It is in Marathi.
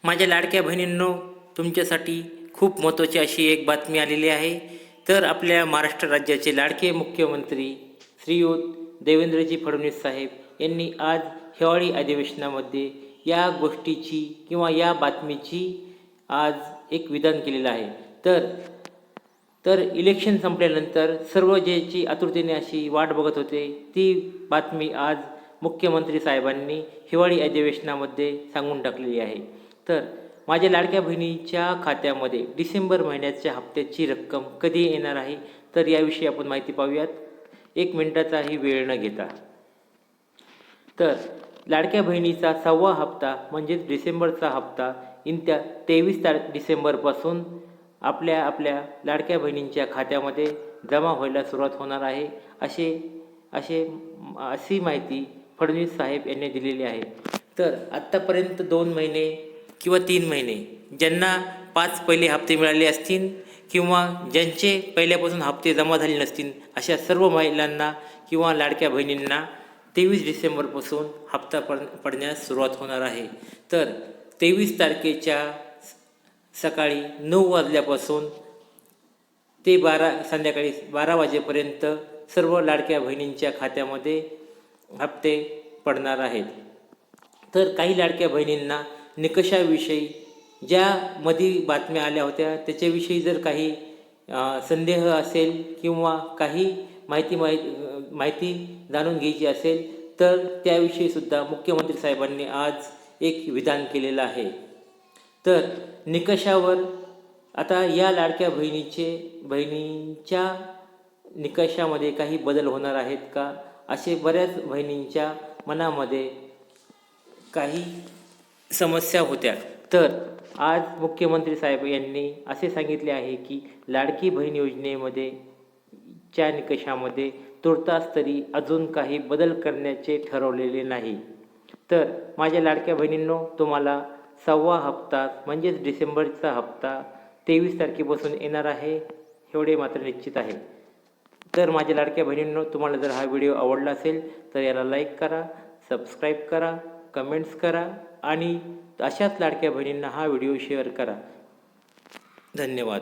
माझ्या लाडक्या बहिणींनो, तुमच्यासाठी खूप महत्त्वाची अशी एक बातमी आलेली आहे। तर आपल्या महाराष्ट्र राज्याचे लाडके मुख्यमंत्री श्रीयुत देवेंद्रजी फडणवीस साहेब यांनी आज हिवाळी अधिवेशनामध्ये या गोष्टीची किंवा या बातमीची आज एक विधान केलेलं आहे। तर इलेक्शन संपल्यानंतर सर्व ज्याची आतुरतेने अशी वाट बघत होते, ती बातमी आज मुख्यमंत्री साहेबांनी हिवाळी अधिवेशनामध्ये सांगून टाकलेली आहे। तर माझ्या लाडक्या बहिणीच्या खात्यामध्ये डिसेंबर महिन्याच्या हप्त्याची रक्कम कधी येणार आहे, तर याविषयी आपण माहिती पाहूयात, 1 मिनिटाचाही वेळ न घेता। तर लाडक्या बहिणीचा 6वा हप्ता म्हणजेच डिसेंबरचा हप्ता येत्या 23 डिसेंबरपासून आपल्या लाडक्या बहिणींच्या खात्यामध्ये जमा व्हायला सुरुवात होणार आहे, अशी माहिती फडणवीस साहेब यांनी दिलेली आहे। तर आत्तापर्यंत 2 महिने किंवा 3 महिने ज्यांना 5 पहिले हप्ते मिळाले असतील किंवा ज्यांचे पहिल्यापासून हप्ते जमा झाले नसतील, अशा सर्व महिलांना किंवा लाडक्या बहिणींना 23 डिसेंबरपासून हप्ता पडण्यास सुरुवात होणार आहे। तर 23 तारखेच्या सकाळी 9 वाजल्यापासून ते संध्याकाळी 12 वाजेपर्यंत सर्व लाडक्या बहिणींच्या खात्यामध्ये हप्ते पडणार आहेत। तर काही लाडक्या बहिणींना निकषाविषयी ज्यामध्ये बातम्या आल्या होत्या त्याच्याविषयी जर काही संदेह असेल किंवा काही माहिती जाणून घ्यायची असेल, तर त्याविषयीसुद्धा मुख्यमंत्री साहेबांनी आज एक विधान केलेलं आहे। तर निकषावर आता या लाडक्या बहिणींच्या निकषामध्ये काही बदल होणार आहेत का, असे बऱ्याच बहिणींच्या मनामध्ये काही समस्या होत्या। तर आज मुख्यमंत्री साहेब यांनी असे सांगितले आहे की लाडकी बहीण योजनेमध्ये च्या निकषामध्ये तुर्तास तरी अजून काही बदल करण्याचे ठरवलेले नाही। तर माझ्या लाडक्या बहिणींनो, तुम्हाला 6वा हप्ता म्हणजेच डिसेंबरचा हप्ता 23 तारखेपासून येणार आहे, एवढे मात्र निश्चित आहे। तर माझ्या लाडक्या बहिणींनो, तुम्हाला जर हा व्हिडिओ आवडला असेल तर याला लाईक करा, सबस्क्राईब करा, कमेंट्स करा आणि अशाच लाडक्या बहिणींना हा व्हिडिओ शेअर करा। धन्यवाद।